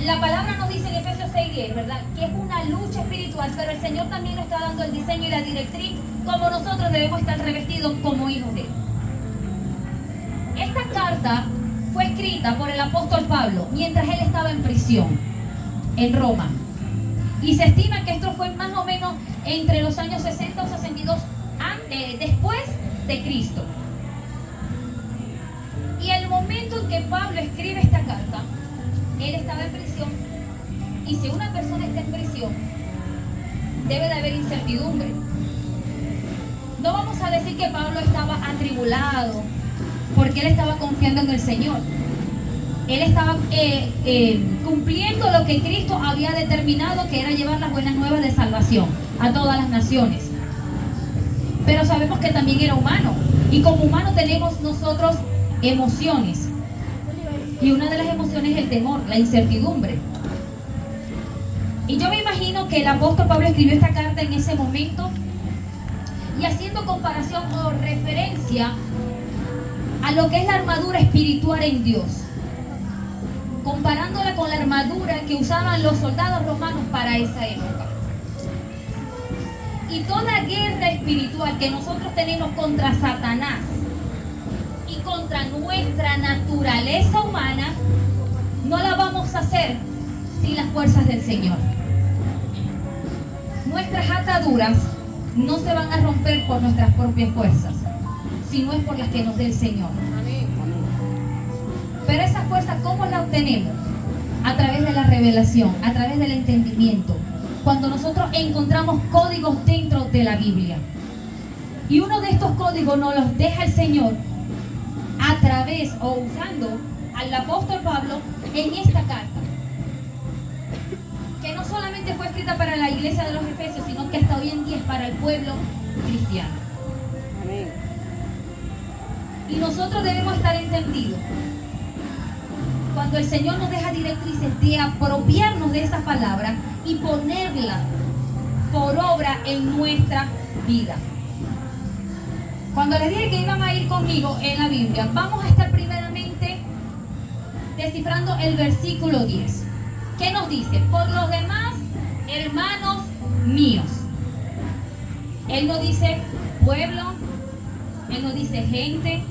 La palabra nos dice en Efesios 6:10, ¿verdad? Que es una lucha espiritual, pero el Señor también nos está dando el diseño y la directriz como nosotros debemos estar revestidos como hijos de Él. Esta carta fue escrita por el apóstol Pablo mientras él estaba en prisión en Roma. Y se estima que esto fue más o menos entre los años 60 o 62 después de Cristo. Y el momento en que Pablo escribe esta carta, él estaba en prisión. Y si una persona está en prisión, debe de haber incertidumbre. No vamos a decir que Pablo estaba atribulado, porque él estaba confiando en el Señor. Él estaba cumpliendo lo que Cristo había determinado, que era llevar las buenas nuevas de salvación a todas las naciones. Pero sabemos que también era humano. Y como humano tenemos nosotros emociones. Y una de las emociones es el temor, la incertidumbre. Y yo me imagino que el apóstol Pablo escribió esta carta en ese momento y haciendo comparación o referencia a lo que es la armadura espiritual en Dios, comparándola con la armadura que usaban los soldados romanos para esa época. Y toda guerra espiritual que nosotros tenemos contra Satanás y contra nuestra naturaleza humana, no la vamos a hacer sin las fuerzas del Señor. Nuestras ataduras no se van a romper por nuestras propias fuerzas, sino es por las que nos dé el Señor. Pero esa fuerza, ¿cómo la obtenemos? A través de la revelación, a través del entendimiento. Cuando nosotros encontramos códigos dentro de la Biblia. Y uno de estos códigos nos los deja el Señor a través o usando al apóstol Pablo en esta carta. Que no solamente fue escrita para la iglesia de los Efesios, sino que hasta hoy en día es para el pueblo cristiano. Amén. Y nosotros debemos estar entendidos. Cuando el Señor nos deja directrices de apropiarnos de esa palabra y ponerla por obra en nuestra vida. Cuando les dije que iban a ir conmigo en la Biblia, vamos a estar primeramente descifrando el versículo 10. ¿Qué nos dice? Por los demás, hermanos míos. Él no dice pueblo, él no dice gente,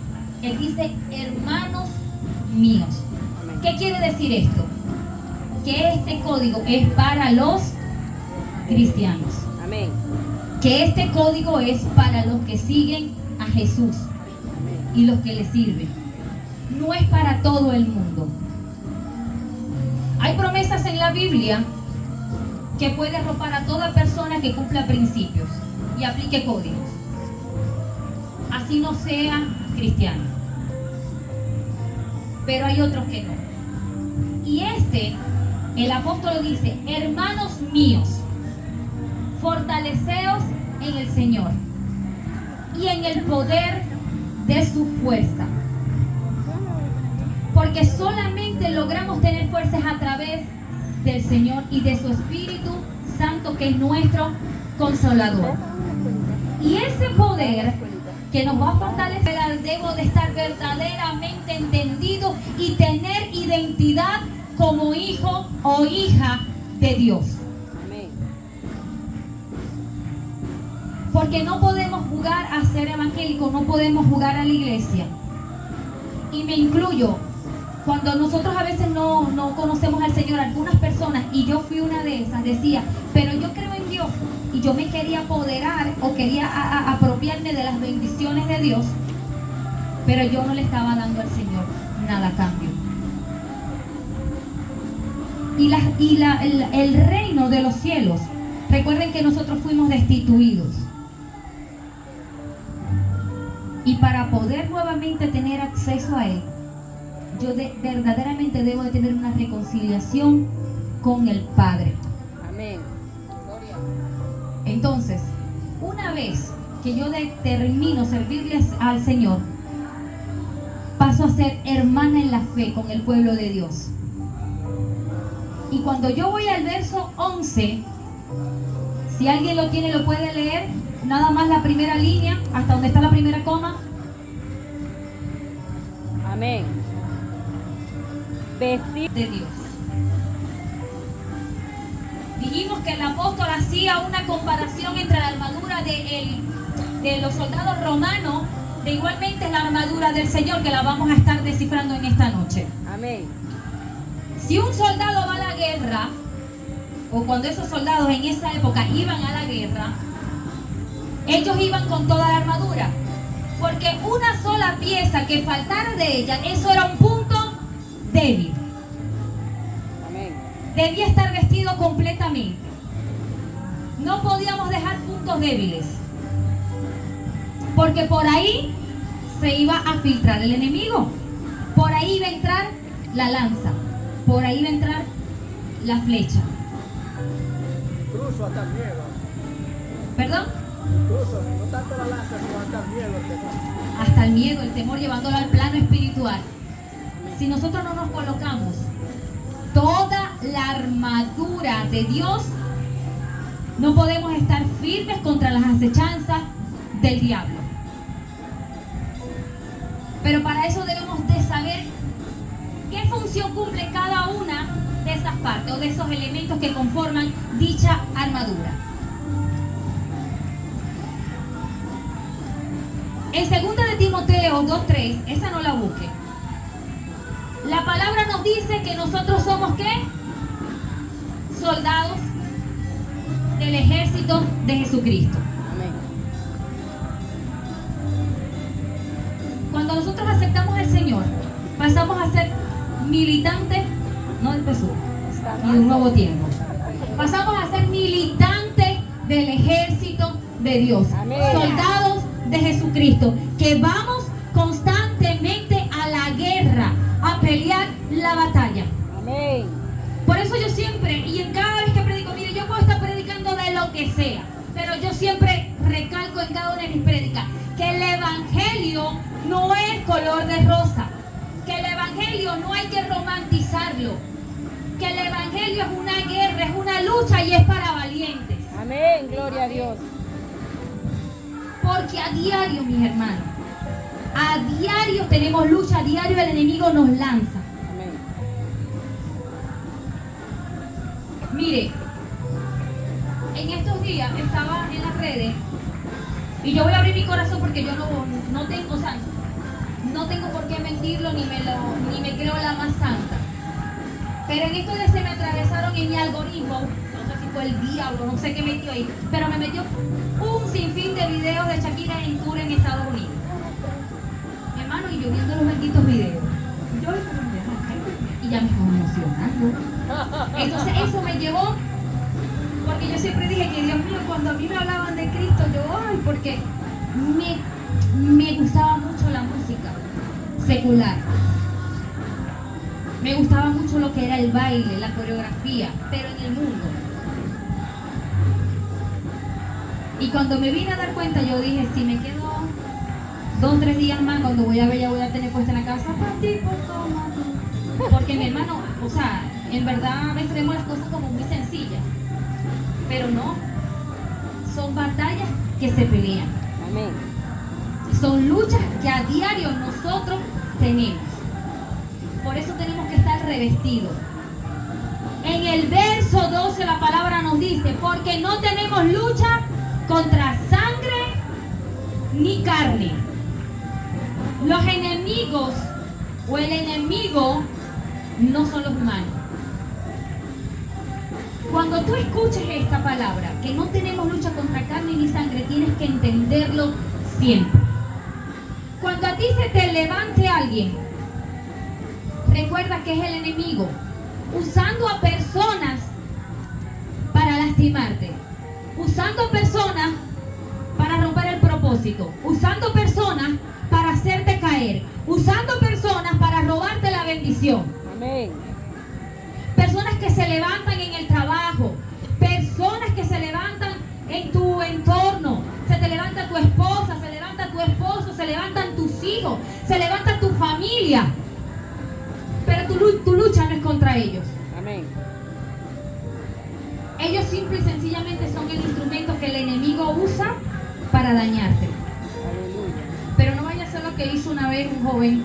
él dice hermanos míos. ¿Qué quiere decir esto? Que este código es para los cristianos. Amén. Que este código es para los que siguen a Jesús y los que le sirven. No es para todo el mundo. Hay promesas en la Biblia que puede arropar a toda persona que cumpla principios y aplique códigos, así no sea cristiano. Pero hay otros que no. Y el apóstol dice: hermanos míos, fortaleceos en el Señor y en el poder de su fuerza. Porque solamente logramos tener fuerzas a través del Señor y de su Espíritu Santo, que es nuestro consolador. Y ese poder que nos va a fortalecer, debo de estar verdaderamente entendido y tener identidad como hijo o hija de Dios. Amén. Porque no podemos jugar a ser evangélicos, no podemos jugar a la iglesia. Y me incluyo. Cuando nosotros a veces no conocemos al Señor, algunas personas, y yo fui una de esas, decía, pero yo creo en Dios, y yo me quería apoderar o quería apropiarme de las bendiciones de Dios, pero yo no le estaba dando al Señor nada a cambio. El reino de los cielos, recuerden que nosotros fuimos destituidos. Y para poder nuevamente tener acceso a Él, yo verdaderamente debo de tener una reconciliación con el Padre. Amén. Entonces, una vez que yo determino servirle al Señor, paso a ser hermana en la fe con el pueblo de Dios. Y cuando yo voy al verso 11, si alguien lo tiene, lo puede leer, nada más la primera línea, hasta donde está la primera coma. Amén. Vestir De Dios. Dijimos que el apóstol hacía una comparación entre la armadura de los soldados romanos, de igualmente la armadura del Señor, que la vamos a estar descifrando en esta noche. Amén. Si un soldado va a la guerra, o cuando esos soldados en esa época iban a la guerra, ellos iban con toda la armadura, porque una sola pieza que faltara de ella, eso era un punto débil. Amén. Debía estar vestido completamente. No podíamos dejar puntos débiles, porque por ahí se iba a filtrar el enemigo. Por ahí iba a entrar la lanza, por ahí iba a entrar la flecha. Incluso hasta el miedo. ¿Perdón? Incluso, no tanto la lanza, sino hasta el miedo. Hasta el miedo, el temor, llevándolo al plano espiritual. Si nosotros no nos colocamos toda la armadura de Dios, no podemos estar firmes contra las acechanzas del diablo. Pero para eso debemos de saber qué función cumple cada una de esas partes o de esos elementos que conforman dicha armadura. En 2 de Timoteo 2:3, esa no la busque. La palabra nos dice que nosotros somos ¿qué? Soldados del ejército de Jesucristo. Amén. Cuando nosotros aceptamos al Señor, pasamos a ser militantes, no del Jesús, ni de un nuevo tiempo. Pasamos a ser militantes del ejército de Dios. Amén. Soldados de Jesucristo, que vamos constantemente a la guerra, a pelear la batalla. Amén. Por eso yo siempre, y en cada vez que predico, mire, yo puedo estar predicando de lo que sea, pero yo siempre recalco en cada una de mis prédicas que el evangelio no es color de rosa, que el evangelio no hay que romantizarlo, que el evangelio es una guerra, es una lucha y es para valientes. Amén. Gloria a Dios. Porque a diario, mis hermanos, a diario tenemos lucha, a diario el enemigo nos lanza. Amén. Mire, en estos días estaba en las redes y yo voy a abrir mi corazón porque yo no tengo, o sea, no tengo por qué mentirlo ni me creo la más santa. Pero en estos días se me atravesaron en mi algoritmo, no sé si fue el diablo, no sé qué metió ahí, pero me metió un sinfín de videos de Shakira en tour en Estados Unidos. Mi hermano, y yo viendo los benditos videos, y ya me estaba emocionando. Entonces eso me llevó, porque yo siempre dije que Dios mío, cuando a mí me hablaban de Cristo, yo, ay, porque me gustaba mucho la música secular. Me gustaba mucho lo que era el baile, la coreografía, pero en el mundo. Y cuando me vine a dar cuenta, yo dije, si me quedo 2 o 3 días más, cuando voy a ver, ya voy a tener puesta en la casa, patico, toma tú. Porque mi hermano, o sea, en verdad a veces vemos las cosas como muy sencillas, pero no, son batallas que se pelean. Amén. Son luchas que a diario nosotros tenemos. Por eso tenemos que estar revestidos. En el verso 12 la palabra nos dice, porque no tenemos lucha contra sangre ni carne. Los enemigos o el enemigo no son los humanos. Cuando tú escuches esta palabra, que no tenemos lucha contra carne ni sangre, tienes que entenderlo siempre. Cuando a ti se te levante alguien, recuerda que es el enemigo, usando a personas para lastimarte, usando a personas para romper el propósito, usando personas para hacerte caer, usando personas para robarte la bendición. Amén. Personas que se levantan en el trabajo, personas que se levantan en tu entorno, se te levanta tu esposa, se levanta tu esposo, se levantan tus hijos, se levanta tu familia. Pero tu lucha no es contra ellos. Amén. Ellos simple y sencillamente son el instrumento que el enemigo usa para dañarte. Aleluya. Pero no vaya a ser lo que hizo una vez un joven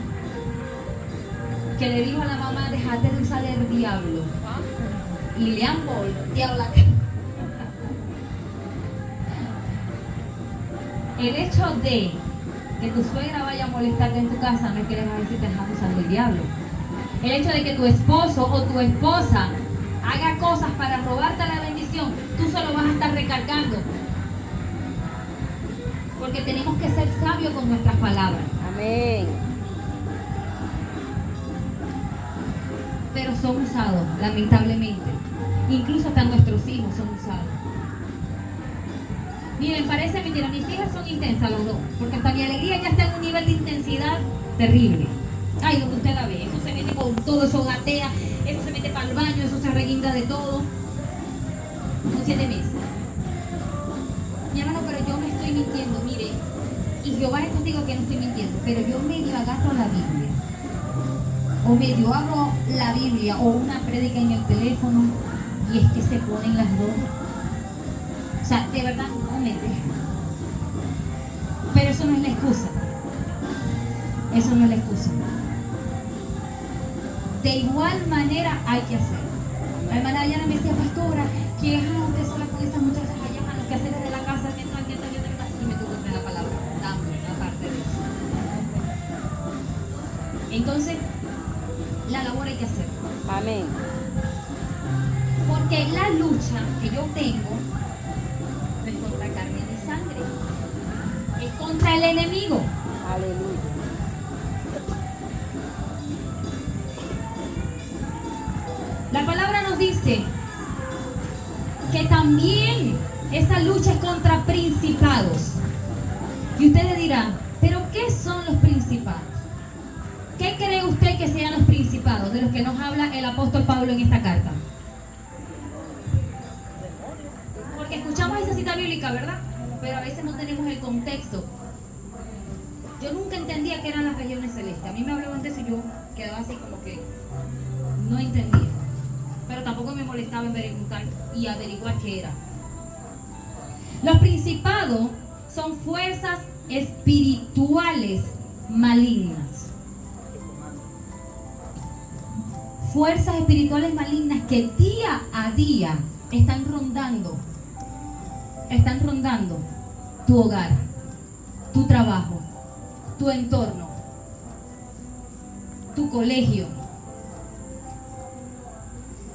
que le dijo a la mamá, déjate de usar el diablo. y le han volteado la cara. El hecho de que tu suegra vaya a molestarte en tu casa no es que le vas a decir que estás usando el diablo. El hecho de que tu esposo o tu esposa haga cosas para robarte la bendición, tú solo vas a estar recargando. Porque tenemos que ser sabios con nuestras palabras. Amén. Pero son usados, lamentablemente. Incluso hasta nuestros hijos son usados. Miren, parece mentira, mis hijas son intensas los dos, porque hasta mi alegría ya está en un nivel de intensidad terrible. Ay, donde usted la ve, eso se mete con todo, eso gatea, eso se mete para el baño, eso se reguinda de todo. Con 7 meses. Mi hermano, pero yo me estoy mintiendo, mire, y Jehová es testigo que no estoy mintiendo, pero yo medio agarro la Biblia, o medio abro la Biblia, o una prédica en el teléfono, y es que se ponen las dos. O sea, de verdad, no me dejan. Pero eso no es la excusa. Eso no es la excusa. De igual manera hay que hacer. La hermana Diana me decía, pastora, que usted sola con esas muchachas allá, los quehaceres de la casa, que tal, y me tuvo que la palabra, dame aparte de eso. Entonces, la labor hay que hacer. Amén. Porque la lucha que yo tengo no es contra carne ni sangre, es contra el enemigo. Aleluya. La palabra nos dice que también esa lucha es contra principados. Y ustedes dirán, ¿pero qué son los principados? ¿Qué cree usted que sean los principados de los que nos habla el apóstol Pablo en esta carta? Porque escuchamos esa cita bíblica, ¿verdad? Pero a veces no tenemos el contexto. Yo nunca entendía qué eran las regiones celestes. A mí me hablaban de eso y yo quedaba así como que no entendía. Pero tampoco me molestaba en preguntar y averiguar qué era. Los principados son fuerzas espirituales malignas. Fuerzas espirituales malignas que día a día están rondando tu hogar, tu trabajo, tu entorno, tu colegio.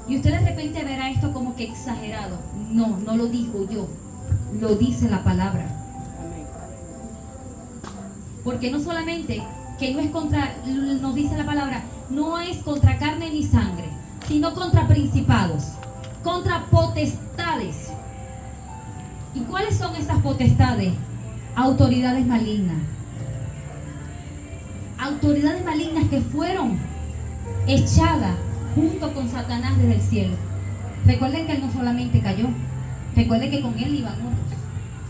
Y usted de repente verá esto como que exagerado. No, no lo digo yo, lo dice la palabra. Porque no solamente que no es contra, nos dice la palabra, no es contra carne ni sangre, sino contra principados, contra potestades. ¿Y cuáles son esas potestades? Autoridades malignas. Autoridades malignas que fueron echadas junto con Satanás desde el cielo. Recuerden que él no solamente cayó, recuerden que con él iban otros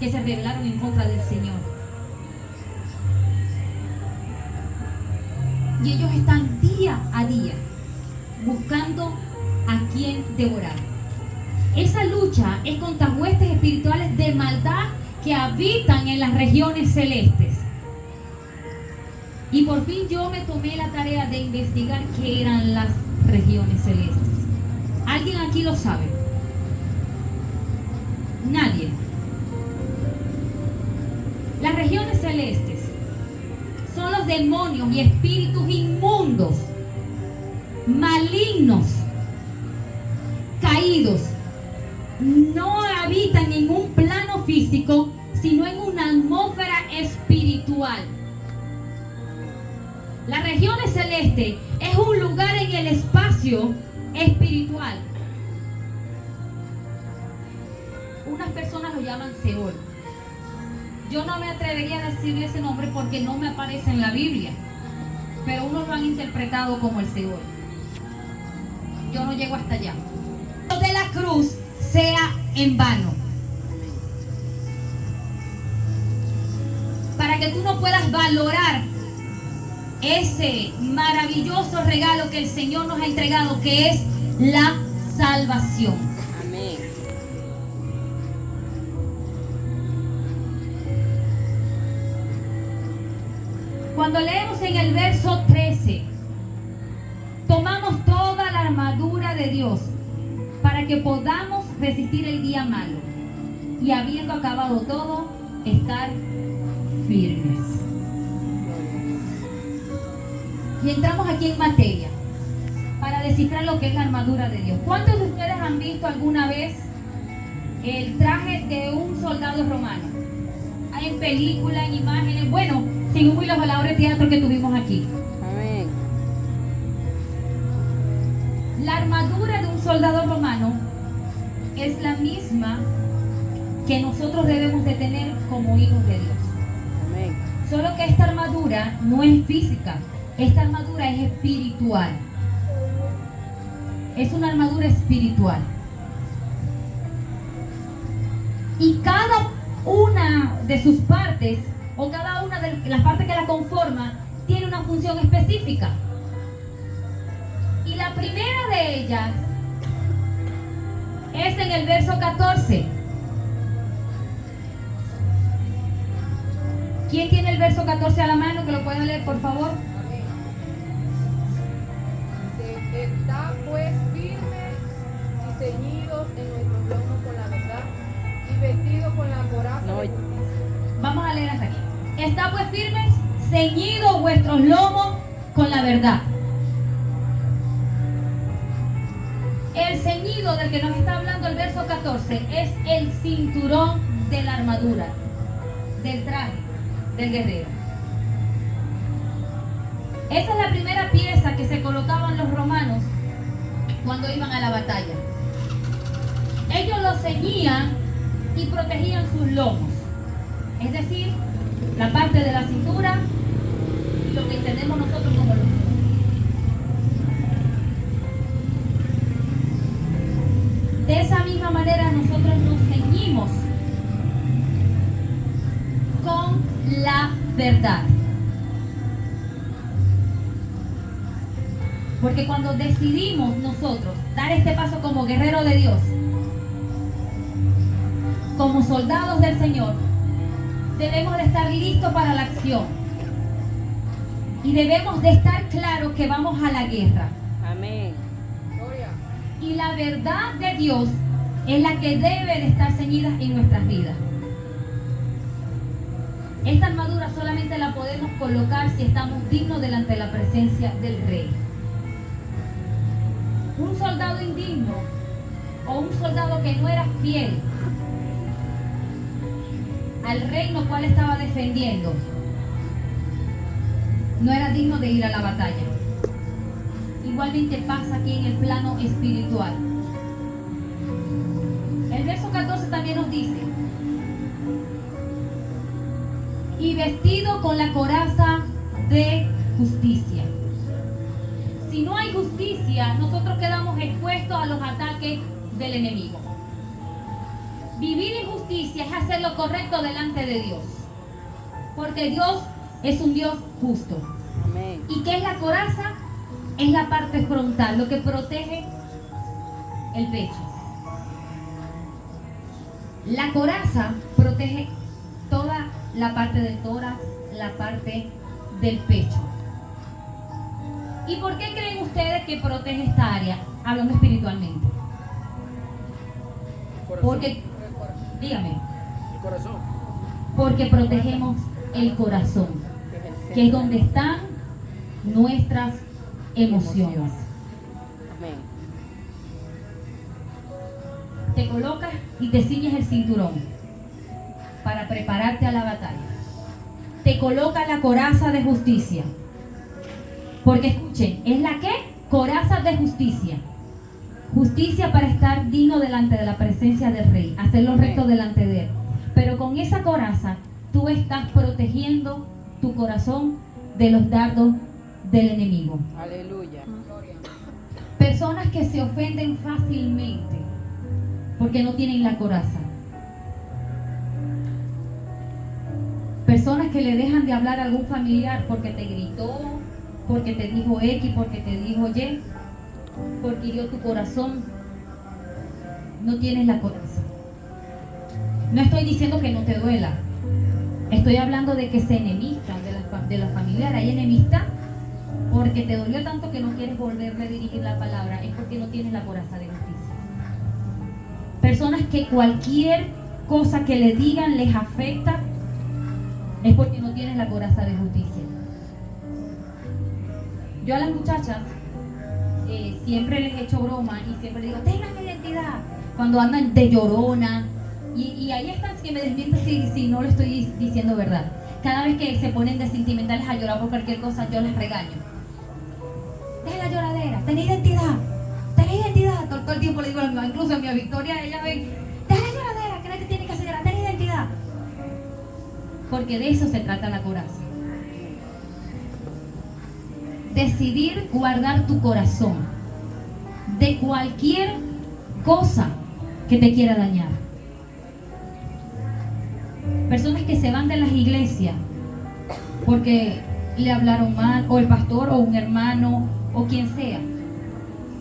que se rebelaron en contra del Señor. Y ellos están día a día buscando a quien devorar. Esa lucha es contra huestes espirituales de maldad que habitan en las regiones celestes. Y por fin yo me tomé la tarea de investigar qué eran las regiones celestes. ¿Alguien aquí lo sabe? Nadie. Las regiones celestes son los demonios y espíritus inmundos, malignos, caídos. No habitan en un plano físico, sino en una atmósfera espiritual. Las regiones celestes es un lugar en el espacio espiritual. Unas personas lo llaman Seol. Yo no me atrevería a decirle ese nombre porque no me aparece en la Biblia, pero unos lo han interpretado como el Seol. Yo no llego hasta allá. De la cruz sea en vano. Para que tú no puedas valorar ese maravilloso regalo que el Señor nos ha entregado, que es la salvación. Amén. Cuando leemos en el verso 13, tomamos toda la armadura de Dios para que podamos resistir el día malo y habiendo acabado todo, estar firmes. Y entramos aquí en materia para descifrar lo que es la armadura de Dios. ¿Cuántos de ustedes han visto alguna vez el traje de un soldado romano? Hay en películas, en imágenes, bueno, sin huir los valores de teatro que tuvimos aquí. Amén. La armadura de un soldado romano es la misma que nosotros debemos de tener como hijos de Dios. Amén. Solo que esta armadura no es física, esta armadura es espiritual. Es una armadura espiritual. Y cada una de sus partes, o cada una de las partes que la conforman, tiene una función específica. Y la primera de ellas es en el verso 14. ¿Quién tiene el verso 14 a la mano? Que lo pueda leer, por favor. Amén. Dice, está pues firmes y ceñidos en nuestros lomos con la verdad y vestidos con la coraza No. de justicia. Vamos a leer hasta aquí. Está pues firmes, ceñidos vuestros lomos con la verdad. El ceñido del que nos está hablando el verso 14 es el cinturón de la armadura, del traje, del guerrero. Esa es la primera pieza que se colocaban los romanos cuando iban a la batalla. Ellos lo ceñían y protegían sus lomos, es decir, la parte de la cintura y lo que entendemos nosotros como lomo. De esa misma manera nosotros nos ceñimos con la verdad. Porque cuando decidimos nosotros dar este paso como guerrero de Dios, como soldados del Señor, debemos de estar listos para la acción. Y debemos de estar claros que vamos a la guerra. Amén. Gloria. Y la verdad de Dios es la que debe de estar ceñida en nuestras vidas. Esta armadura solamente la podemos colocar si estamos dignos delante de la presencia del Rey. Un soldado indigno o un soldado que no era fiel al reino cual estaba defendiendo, no era digno de ir a la batalla. Igualmente pasa aquí en el plano espiritual. El verso 14 también nos dice: y vestido con la coraza de justicia. Si no hay justicia, nosotros quedamos expuestos a los ataques del enemigo. Vivir en justicia es hacer lo correcto delante de Dios, porque Dios es un Dios justo. Amén. ¿Y qué es la coraza? Es la parte frontal, lo que protege el pecho. La coraza protege toda la parte del tórax, la parte del pecho. ¿Y por qué creen ustedes que protege esta área? Hablando espiritualmente. Corazón. Porque, dígame, El corazón. porque protegemos el corazón, que es donde están nuestras emociones. Amén. Te colocas y te ciñes el cinturón para prepararte a la batalla. Te coloca la coraza de justicia. Porque escuchen, ¿es la qué? Coraza de justicia. Justicia para estar digno delante de la presencia del Rey, hacer lo recto delante de Él. Pero con esa coraza tú estás protegiendo tu corazón de los dardos del enemigo. Aleluya. Personas que se ofenden fácilmente porque no tienen la coraza. Personas que le dejan de hablar a algún familiar porque te gritó, porque te dijo X, porque te dijo Y, porque hirió tu corazón. No tienes la coraza. No estoy diciendo que no te duela. Estoy hablando de que se enemistan de la familiar. Hay enemistad porque te dolió tanto que no quieres volverle a dirigir la palabra. Es porque no tienes la coraza de justicia. Personas que cualquier cosa que le digan les afecta, es porque no tienen la coraza de justicia. Yo a las muchachas siempre les echo broma y siempre les digo, tengan identidad, cuando andan de llorona, y ahí están que me desmienten si no lo estoy diciendo verdad. Cada vez que se ponen de sentimentales a llorar por cualquier cosa, yo les regaño. Deja la lloradera, ten identidad, ten identidad. Todo el tiempo le digo a mi mamá, incluso a mi Victoria, ella ve, deja la lloradera, que nadie te tiene que hacer llorar, ten identidad. Porque de eso se trata la coraza. Decidir guardar tu corazón de cualquier cosa que te quiera dañar. Personas que se van de las iglesias porque le hablaron mal, o el pastor, o un hermano, o quien sea,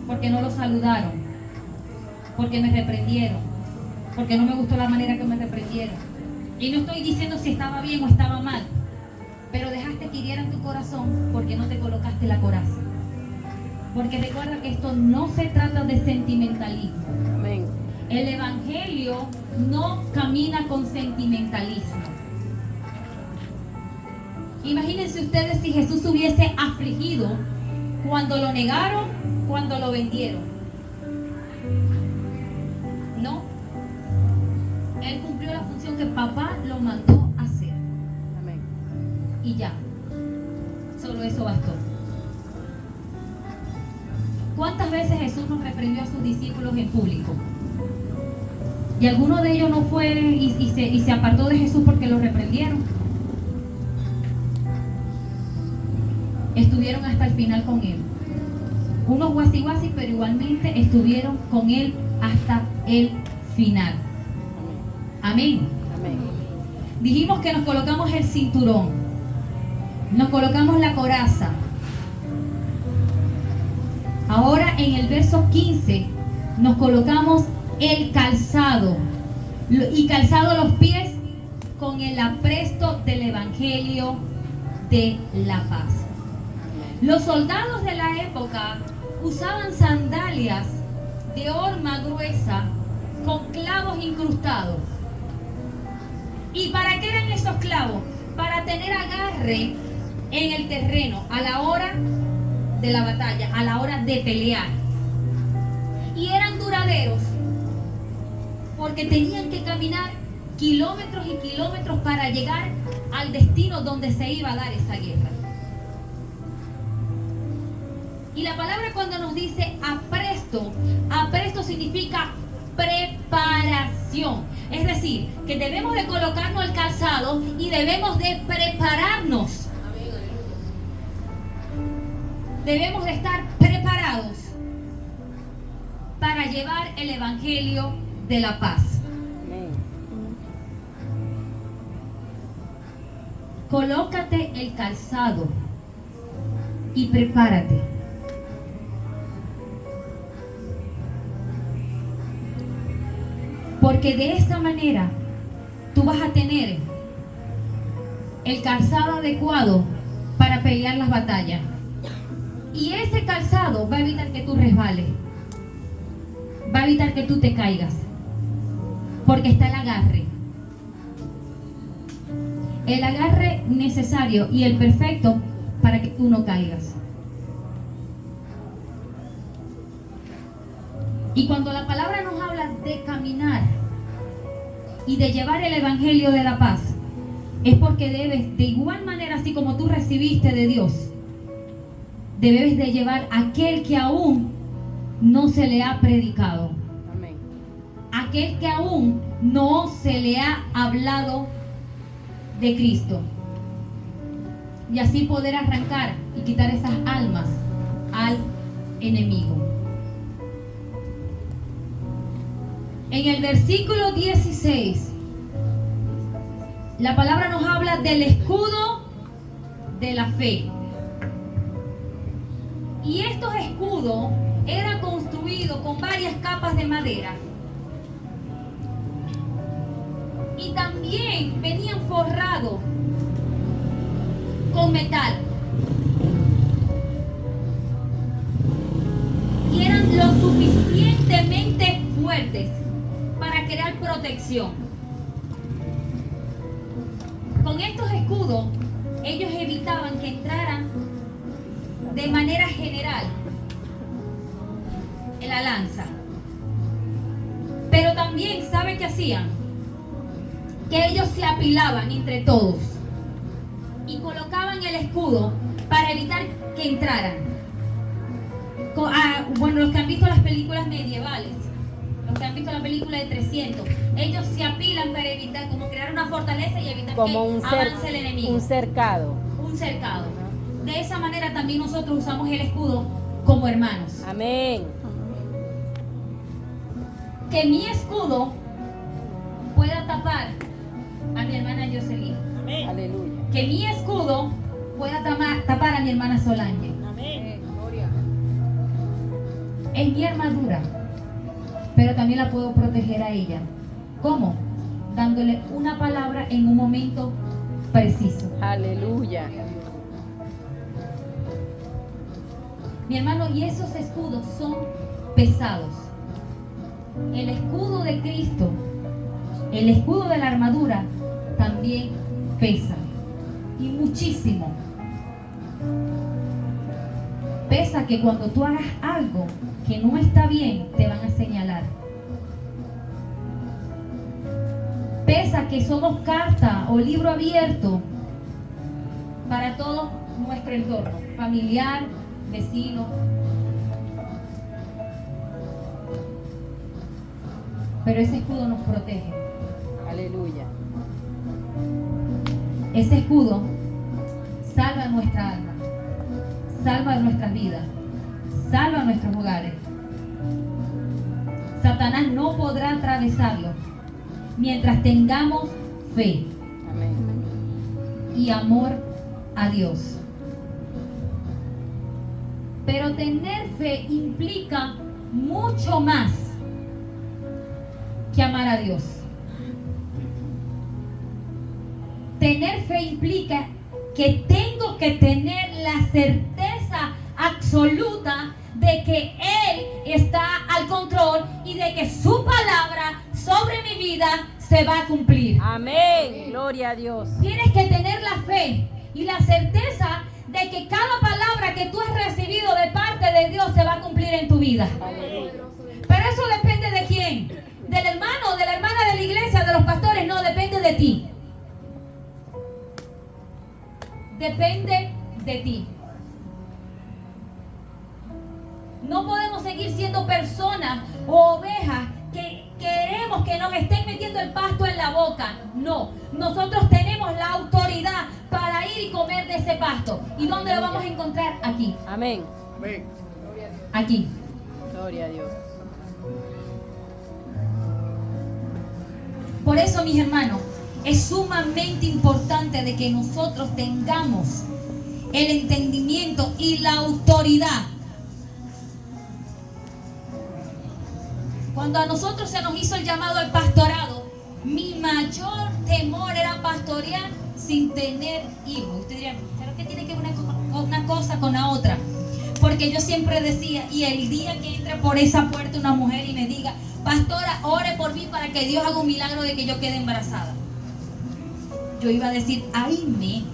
porque no lo saludaron, porque me reprendieron, porque no me gustó la manera que me reprendieron. Y no estoy diciendo si estaba bien o estaba mal, pero dejaste que hirieran tu corazón porque no te colocaste la coraza. Porque recuerda que esto no se trata de sentimentalismo. Amén. El evangelio no camina con sentimentalismo. Imagínense ustedes si Jesús hubiese afligido cuando lo negaron, cuando lo vendieron. No. Él cumplió la función que papá lo mandó a hacer. Amén. Y ya. Solo eso bastó. ¿Cuántas veces Jesús nos reprendió a sus discípulos en público? Y alguno de ellos no fue y se apartó de Jesús porque lo reprendieron. Estuvieron hasta el final con él. Unos guasi, pero igualmente estuvieron con él hasta el final. Amén. Amén. Dijimos que nos colocamos el cinturón, nos colocamos la coraza. Ahora en el verso 15 nos colocamos el calzado, y calzado los pies con el apresto del evangelio de la paz. Los soldados de la época usaban sandalias de horma gruesa con clavos incrustados. ¿Y para qué eran esos clavos? Para tener agarre en el terreno a la hora de la batalla, a la hora de pelear. Y eran duraderos porque tenían que caminar kilómetros y kilómetros para llegar al destino donde se iba a dar esa guerra. Y la palabra cuando nos dice apresto, apresto significa preparación. Es decir, que debemos de colocarnos el calzado y debemos de prepararnos. Debemos de estar preparados para llevar el evangelio de la paz. Amén. Colócate el calzado y prepárate. Porque de esta manera tú vas a tener el calzado adecuado para pelear las batallas. Y ese calzado va a evitar que tú resbales. Va a evitar que tú te caigas. Porque está el agarre. El agarre necesario y el perfecto para que tú no caigas. Y cuando la palabra nos habla de caminar y de llevar el evangelio de la paz, es porque debes, de igual manera así como tú recibiste de Dios, debes de llevar aquel que aún no se le ha predicado. Amén. Aquel que aún no se le ha hablado de Cristo. Y así poder arrancar y quitar esas almas al enemigo. En el versículo 16, la palabra nos habla del escudo de la fe. Y estos escudos eran construidos con varias capas de madera. Y también venían forrados con metal. Y eran lo suficientemente fuertes crear protección. Con estos escudos, ellos evitaban que entraran de manera general en la lanza. Pero también, ¿sabe qué hacían? Que ellos se apilaban entre todos y colocaban el escudo para evitar que entraran. Bueno, los que han visto las películas medievales, los que han visto la película de 300, ellos se apilan para evitar, como crear una fortaleza y evitar Como que avance el enemigo. un cercado. Un cercado. De esa manera también nosotros usamos el escudo como hermanos. Amén. Que mi escudo pueda tapar a mi hermana Jocelyn. Aleluya. Que mi escudo pueda tapar a mi hermana Solange. Gloria. Es mi armadura, pero también la puedo proteger a ella. ¿Cómo? Dándole una palabra en un momento preciso. Aleluya. Mi hermano, y esos escudos son pesados. El escudo de Cristo, el escudo de la armadura, también pesa. Y muchísimo. Pesa que cuando tú hagas algo que no está bien, te van a señalar. Pesa que somos carta o libro abierto para todo nuestro entorno, familiar, vecino. Pero ese escudo nos protege. Aleluya. Ese escudo salva nuestra alma, salva nuestras vidas, salva nuestros hogares. Satanás no podrá atravesarlo mientras tengamos fe Amén. y amor a Dios. Pero tener fe implica mucho más que amar a Dios. Tener fe implica que tengo que tener la certeza absoluta de que Él está al control y de que su palabra sobre mi vida se va a cumplir. Amén. Gloria a Dios. Tienes que tener la fe y la certeza de que cada palabra que tú has recibido de parte de Dios se va a cumplir en tu vida. Aleluya. Pero eso depende de quién. Del hermano, de la hermana de la iglesia, de los pastores. No, depende de ti. Depende de ti. No podemos seguir siendo personas o ovejas que queremos que nos estén metiendo el pasto en la boca. No, nosotros tenemos la autoridad para ir y comer de ese pasto. ¿Y dónde lo vamos a encontrar? Aquí. Amén. Amén. Aquí. Gloria a Dios. Por eso, mis hermanos, es sumamente importante de que nosotros tengamos el entendimiento y la autoridad. Cuando a nosotros se nos hizo el llamado al pastorado, mi mayor temor era pastorear sin tener hijos. Usted diría, ¿pero qué tiene que ver una cosa con la otra? Porque yo siempre decía, y el día que entre por esa puerta una mujer y me diga, pastora, ore por mí para que Dios haga un milagro de que yo quede embarazada, yo iba a decir, ay,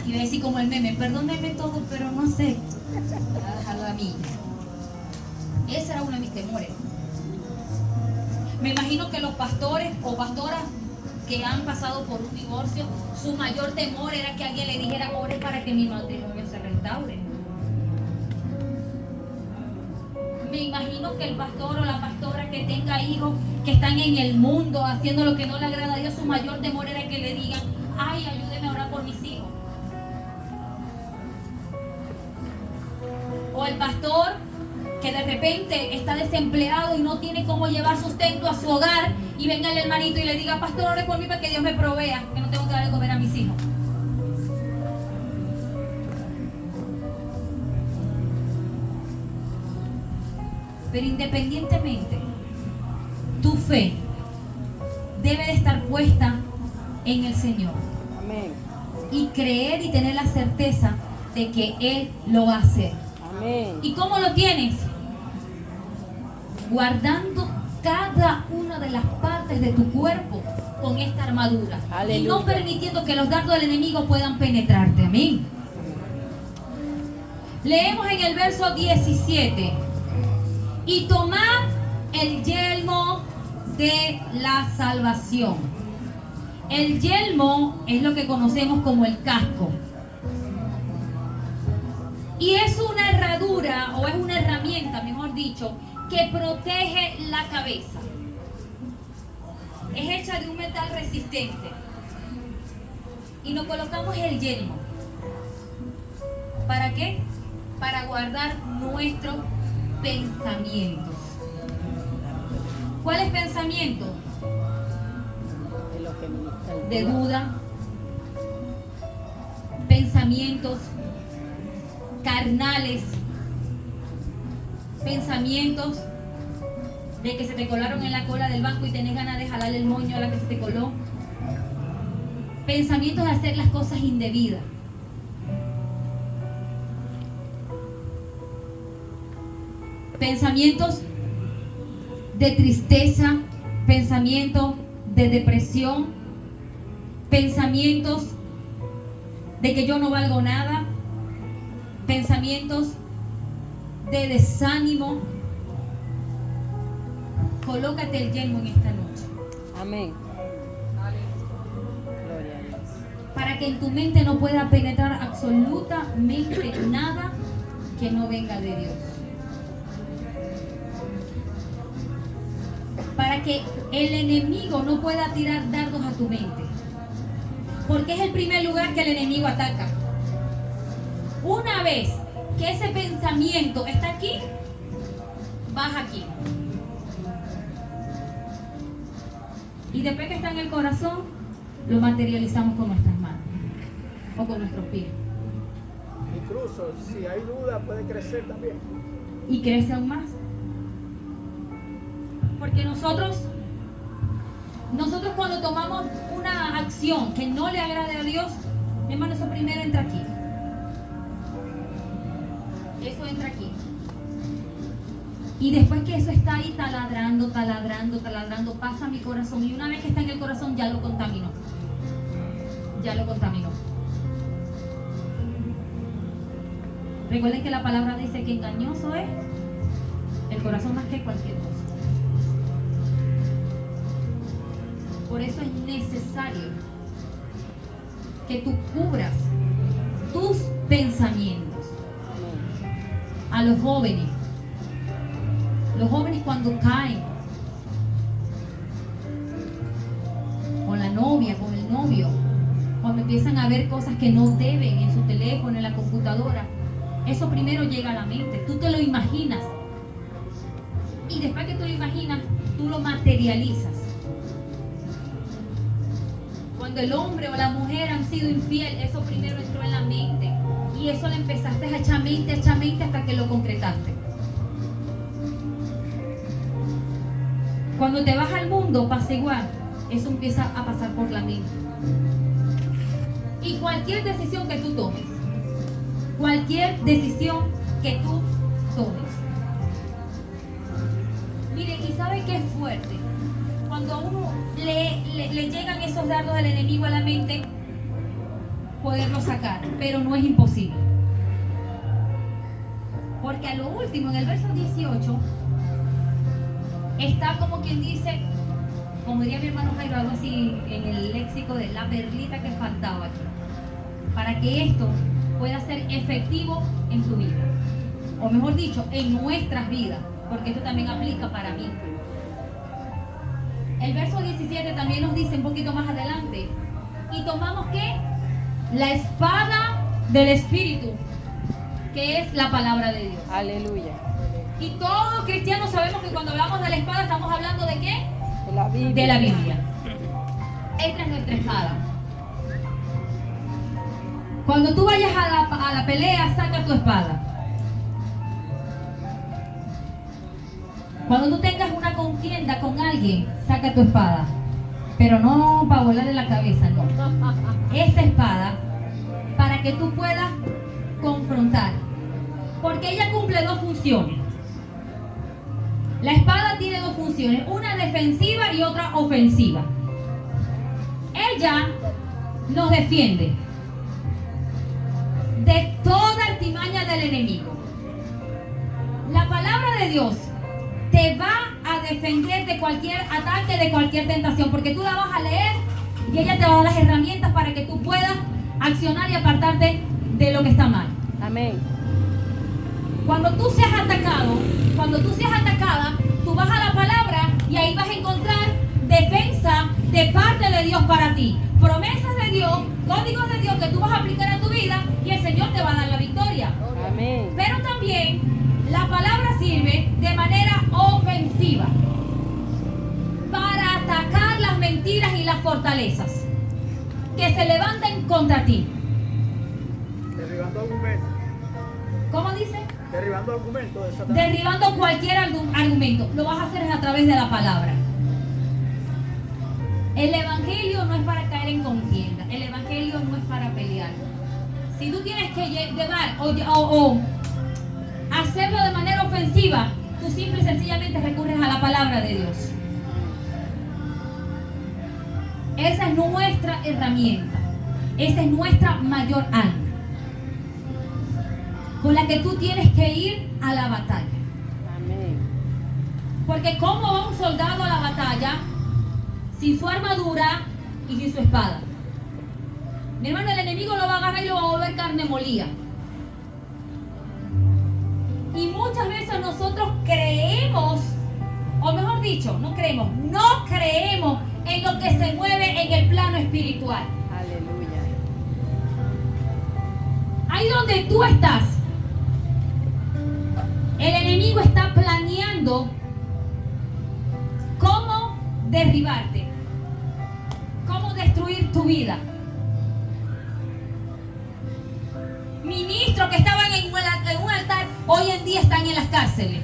iba a decir como el meme, perdóneme todo, pero no sé, déjalo a mí. Ese era uno de mis temores. Me imagino que los pastores o pastoras que han pasado por un divorcio, su mayor temor era que alguien le dijera, ore para que mi matrimonio se restaure. Me imagino que el pastor o la pastora que tenga hijos que están en el mundo haciendo lo que no le agrada a Dios, su mayor temor era que le digan, ay, ayúdeme a orar por mis hijos. O el pastor que de repente está desempleado y no tiene cómo llevar sustento a su hogar y venga el hermanito y le diga, pastor, ore por mí para que Dios me provea, que no tengo que darle de comer a mis hijos. Pero independientemente, tu fe debe de estar puesta en el Señor. Amén. Y creer y tener la certeza de que Él lo va a hacer. Amén. ¿Y cómo lo tienes? guardando cada una de las partes de tu cuerpo con esta armadura. Y Aleluya. no permitiendo que los dardos del enemigo puedan penetrarte. Amén. Leemos en el verso 17. Y tomad el yelmo de la salvación. El yelmo es lo que conocemos como el casco. Y es una herradura, o es una herramienta, mejor dicho, que protege la cabeza. Es hecha de un metal resistente. Y nos colocamos el yelmo. ¿Para qué? Para guardar nuestros pensamientos. ¿Cuáles pensamientos? De lo que ministra el De Señor. duda, pensamientos carnales, pensamientos de que se te colaron en la cola del banco y tenés ganas de jalarle el moño a la que se te coló, pensamientos de hacer las cosas indebidas. Pensamientos de tristeza, pensamientos de depresión, pensamientos de que yo no valgo nada, pensamientos de desánimo. Colócate el yelmo en esta noche Amén. Gloria a Dios. para que en tu mente no pueda penetrar absolutamente nada que no venga de Dios. Para que el enemigo no pueda tirar dardos a tu mente. Porque es el primer lugar que el enemigo ataca. Una vez que ese pensamiento está aquí, vas aquí. Y después que está en el corazón, lo materializamos con nuestras manos o con nuestros pies. Incluso si hay duda puede crecer también. Y crece aún más. Porque nosotros cuando tomamos una acción que no le agrade a Dios, mi hermano, eso primero entra aquí. Eso entra aquí. Y después que eso está ahí taladrando, pasa a mi corazón. Y una vez que está en el corazón ya lo contaminó. Ya lo contaminó. Recuerden que la palabra dice que engañoso es el corazón más que cualquier cosa. Por eso es necesario que tú cubras tus pensamientos. A los jóvenes cuando caen con la novia, con el novio, cuando empiezan a ver cosas que no deben en su teléfono, en la computadora, eso primero llega a la mente, tú te lo imaginas y después que tú lo imaginas, tú lo materializas. Cuando el hombre o la mujer han sido infiel, eso primero entró en la mente y eso le empezaste a echar mente hasta que lo concretaste. Cuando te vas al mundo pasa igual, eso empieza a pasar por la mente. Y cualquier decisión que tú tomes, miren, y ¿sabe qué es fuerte? Cuando a uno le llegan esos dardos del enemigo a la mente, poderlo sacar, pero no es imposible. Porque a lo último, en el verso 18, está como quien dice, como diría mi hermano Jairo, algo así en el léxico de la perlita que faltaba aquí, para que esto pueda ser efectivo en tu vida, o mejor dicho, en nuestras vidas, porque esto también aplica para mí. El verso 17 también nos dice un poquito más adelante, y tomamos ¿qué? La espada del Espíritu, que es la palabra de Dios. Aleluya. Y todos cristianos sabemos que cuando hablamos de la espada estamos hablando ¿de qué? De la Biblia. De la Biblia. Esta es nuestra espada. Cuando tú vayas a la pelea, saca tu espada. Cuando tú tengas una contienda con alguien, saca tu espada. Pero no para volarle la cabeza, no. Esta espada, para que tú puedas confrontar. Porque ella cumple dos funciones. La espada tiene dos funciones, una defensiva y otra ofensiva. Ella nos defiende de toda artimaña del enemigo. La palabra de Dios te va a defender de cualquier ataque, de cualquier tentación, porque tú la vas a leer y ella te va a dar las herramientas para que tú puedas accionar y apartarte de lo que está mal. Amén. Cuando tú seas atacado, cuando tú seas atacada, tú vas a la palabra y ahí vas a encontrar defensa de parte de Dios para ti. Promesas de Dios, códigos de Dios que tú vas a aplicar a tu vida y el Señor te va a dar la victoria. Amén. Pero también la palabra sirve de manera ofensiva para atacar las mentiras y las fortalezas que se levanten contra ti. Derribando argumentos. ¿Cómo dice? Derribando argumentos de Satanás. Derribando cualquier argumento. Lo vas a hacer a través de la palabra. El evangelio no es para caer en contienda. El evangelio no es para pelear. Si tú tienes que llevar o hacerlo de manera ofensiva, tú simple y sencillamente recurres a la palabra de Dios. Esa es nuestra herramienta. Esa es nuestra mayor arma, con la que tú tienes que ir a la batalla. Amén. Porque ¿cómo va un soldado a la batalla sin su armadura y sin su espada? Mi hermano, el enemigo lo va a agarrar y lo va a volver carne molida. Y muchas veces nosotros creemos, o mejor dicho, no creemos en lo que se mueve en el plano espiritual. Aleluya. Ahí donde tú estás, el enemigo está planeando cómo derribarte, cómo destruir tu vida. Ministros que estaban en un altar, hoy en día están en las cárceles.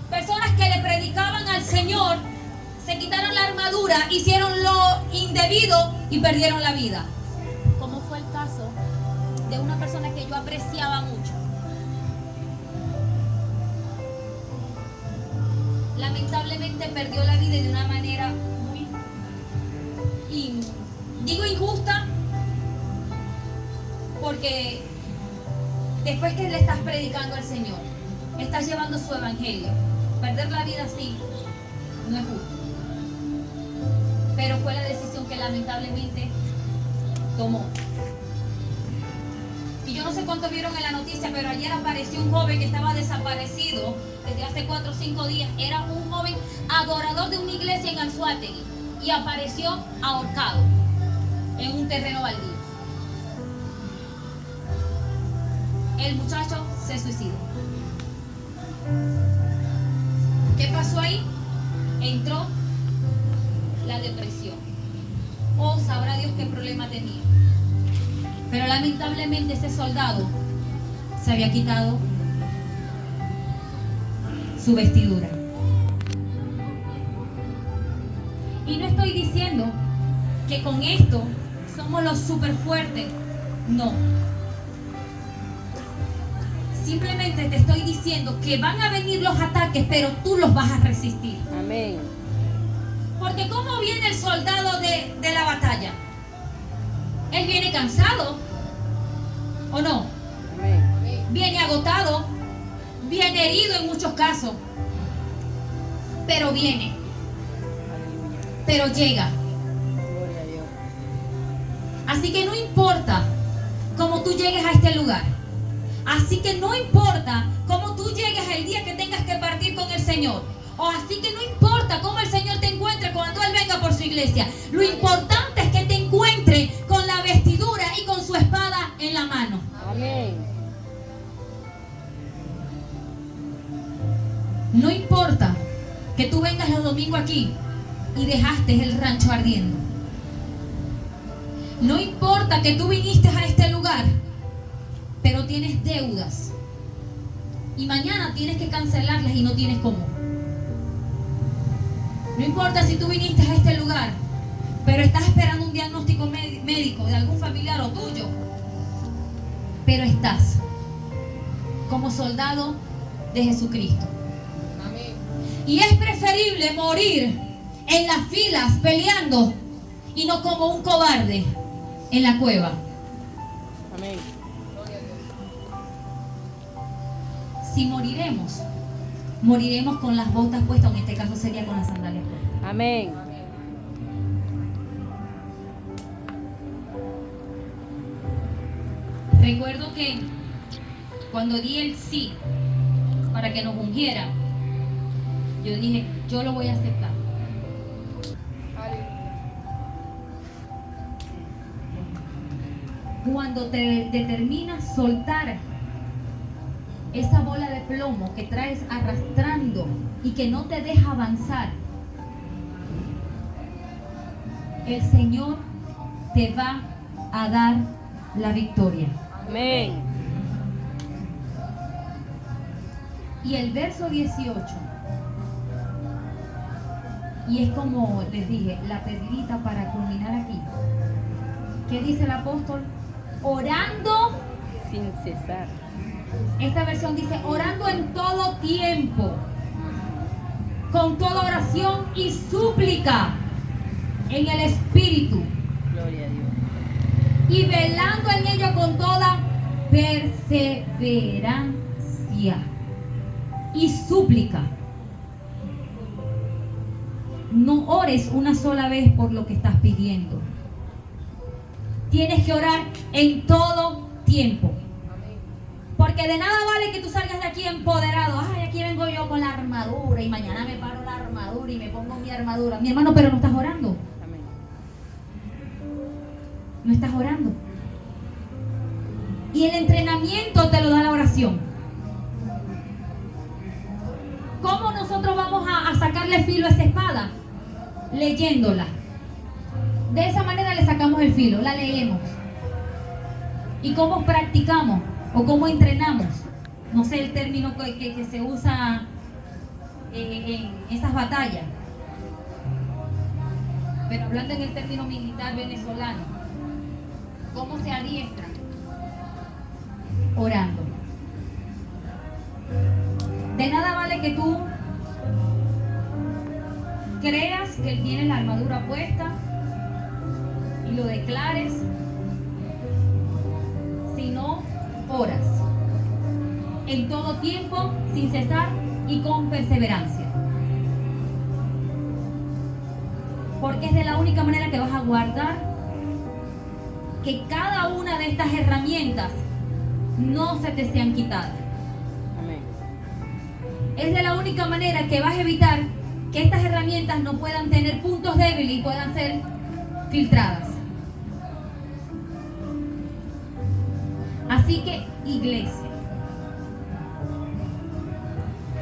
Personas que le predicaban al Señor, se quitaron la armadura, hicieron lo indebido y perdieron la vida. Como fue el caso de una persona que yo apreciaba mucho. Lamentablemente perdió la vida de una manera muy, digo injusta, porque después que le estás predicando al Señor, estás llevando su evangelio, perder la vida así no es justo. Pero fue la decisión que lamentablemente tomó. Y yo no sé cuánto vieron en la noticia, pero ayer apareció un joven que estaba desaparecido desde hace 4 o 5 días. Era un joven adorador de una iglesia en Anzoátegui y apareció ahorcado en un terreno baldío. El muchacho se suicidó. ¿Qué pasó ahí? Entró la depresión. O sabrá Dios qué problema tenía. Pero lamentablemente ese soldado se había quitado su vestidura. Y no estoy diciendo que con esto somos los súper fuertes. No. Simplemente te estoy diciendo que van a venir los ataques, pero tú los vas a resistir. Amén. Porque ¿cómo viene el soldado de la batalla? Él viene cansado, ¿o no? Amén. Viene agotado, viene herido en muchos casos. Pero viene, Aleluya. pero llega. Gloria a Dios. Así que no importa cómo tú llegues a este lugar. Así que no importa cómo tú llegues el día que tengas que partir con el Señor. O así que no importa cómo el Señor te encuentre cuando Él venga por su iglesia. Lo importante es que te encuentre con la vestidura y con su espada en la mano. Amén. No importa que tú vengas los domingos aquí y dejaste el rancho ardiendo. No importa que tú viniste a este lugar, pero tienes deudas y mañana tienes que cancelarlas y no tienes cómo. No importa si tú viniste a este lugar, pero estás esperando un diagnóstico médico de algún familiar o tuyo, pero estás como soldado de Jesucristo. Amén. Y es preferible morir en las filas peleando y no como un cobarde en la cueva. Amén. Si moriremos, moriremos con las botas puestas, o en este caso sería con las sandalias puestas. Amén. Recuerdo que cuando di el sí para que nos ungiera, yo dije, yo lo voy a aceptar. Cuando te determinas soltar esa bola de plomo que traes arrastrando y que no te deja avanzar, el Señor te va a dar la victoria. Amén. Y el verso 18, y es como les dije, la pedrita para culminar aquí. ¿Qué dice el apóstol? Orando. Sin cesar. Esta versión dice, orando en todo tiempo, con toda oración y súplica en el Espíritu, Gloria a Dios. y velando en ello con toda perseverancia y súplica. No ores una sola vez por lo que estás pidiendo. Tienes que orar en todo tiempo. Porque de nada vale que tú salgas de aquí empoderado. Ay, aquí vengo yo con la armadura y mañana me paro la armadura y me pongo mi armadura. Mi hermano, pero no estás orando. Amén. No estás orando. Y el entrenamiento te lo da la oración. ¿Cómo nosotros vamos a sacarle filo a esa espada? Leyéndola. De esa manera le sacamos el filo, la leemos. ¿Y cómo practicamos? ¿O cómo entrenamos? No sé el término que se usa en esas batallas. Pero hablando en el término militar venezolano, ¿cómo se adiestra? Orando. De nada vale que tú creas que él tiene la armadura puesta y lo declares si no oras en todo tiempo, sin cesar y con perseverancia, porque es de la única manera que vas a guardar que cada una de estas herramientas no se te sean quitadas. Amén. Es de la única manera que vas a evitar que estas herramientas no puedan tener puntos débiles y puedan ser filtradas. Así que, iglesia,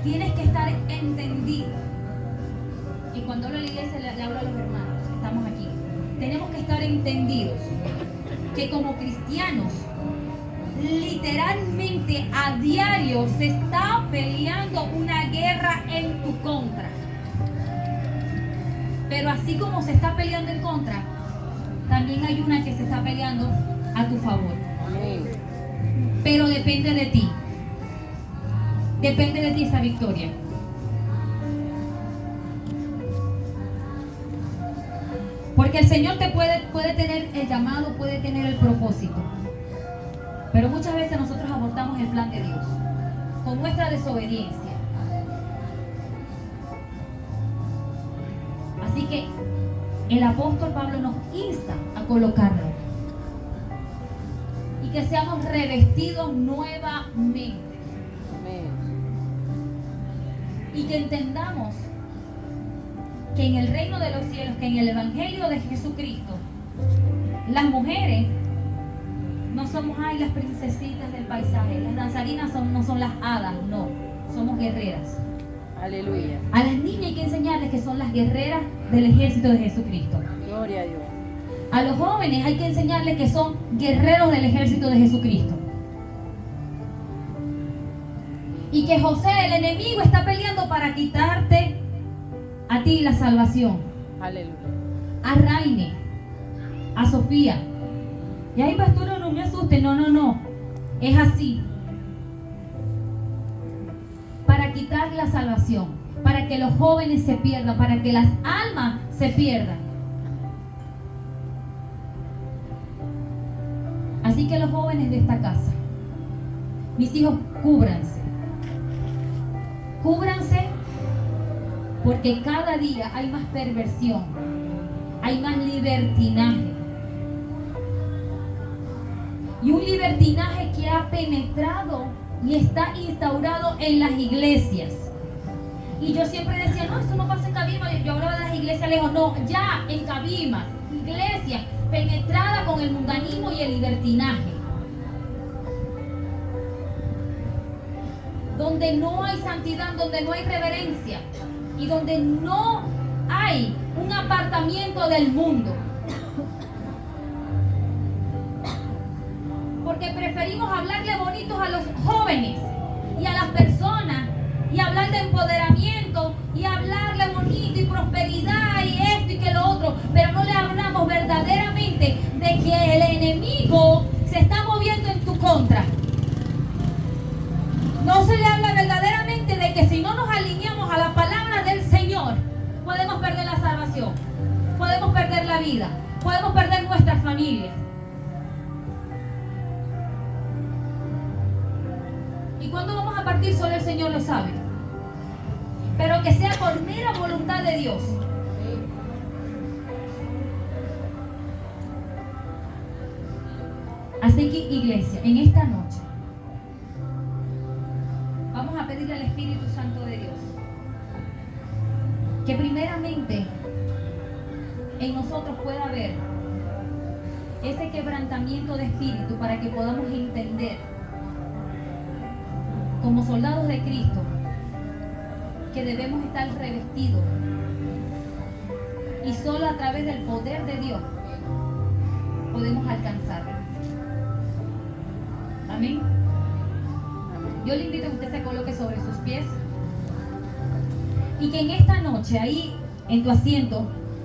tienes que estar entendido. Y cuando hablo de la iglesia, le hablo a los hermanos que estamos aquí. Tenemos que estar entendidos que como cristianos, literalmente a diario se está peleando una guerra en tu contra. Pero así como se está peleando en contra, también hay una que se está peleando a tu favor. Amén. Pero depende de ti. Depende de ti esa victoria. Porque el Señor te puede tener el llamado, puede tener el propósito. Pero muchas veces nosotros abortamos el plan de Dios con nuestra desobediencia. Así que el apóstol Pablo nos insta a colocarlo y que seamos revestidos nuevamente. Amén. Y que entendamos que en el reino de los cielos, que en el evangelio de Jesucristo, las mujeres no somos las princesitas del paisaje, las danzarinas no son las hadas, no, somos guerreras. Aleluya. A las niñas hay que enseñarles que son las guerreras del ejército de Jesucristo. Gloria a Dios. A los jóvenes hay que enseñarles que son guerreros del ejército de Jesucristo. Y que José, el enemigo, está peleando para quitarte a ti la salvación. Aleluya. A Raine, a Sofía. Y ahí, pastora, no me asuste. No. Es así. Para quitar la salvación. para que los jóvenes se pierdan, para que las almas se pierdan. Así que los jóvenes de esta casa, mis hijos, cúbranse. Cúbranse, porque cada día hay más perversión, hay más libertinaje. Y un libertinaje que ha penetrado y está instaurado en las iglesias. Y yo siempre decía, no, eso no pasa en Cabima. Yo hablaba de las iglesias lejos. No, ya en Cabima, iglesia penetrada con el mundanismo y el libertinaje. Donde no hay santidad, donde no hay reverencia y donde no hay un apartamiento del mundo. Porque preferimos hablarle bonitos a los jóvenes y a las personas y hablar de empoderamiento y hablarle bonito y prosperidad y esto y que lo otro, pero no le hablamos verdaderamente de que el enemigo se está moviendo en tu contra. No se le habla verdaderamente de que si no nos alineamos a la palabra del Señor, podemos perder la salvación, podemos perder la vida, podemos perder nuestra familia. ¿Y cuándo vamos a partir? Solo el Señor lo sabe. Pero que sea por mera voluntad de Dios. Así que, iglesia, en esta noche vamos a pedirle al Espíritu Santo de Dios que primeramente en nosotros pueda haber ese quebrantamiento de espíritu para que podamos entender como soldados de Cristo que debemos estar revestidos y solo a través del poder de Dios podemos alcanzarlo. Amén. Yo le invito a que usted se coloque sobre sus pies y que en esta noche ahí en tu asiento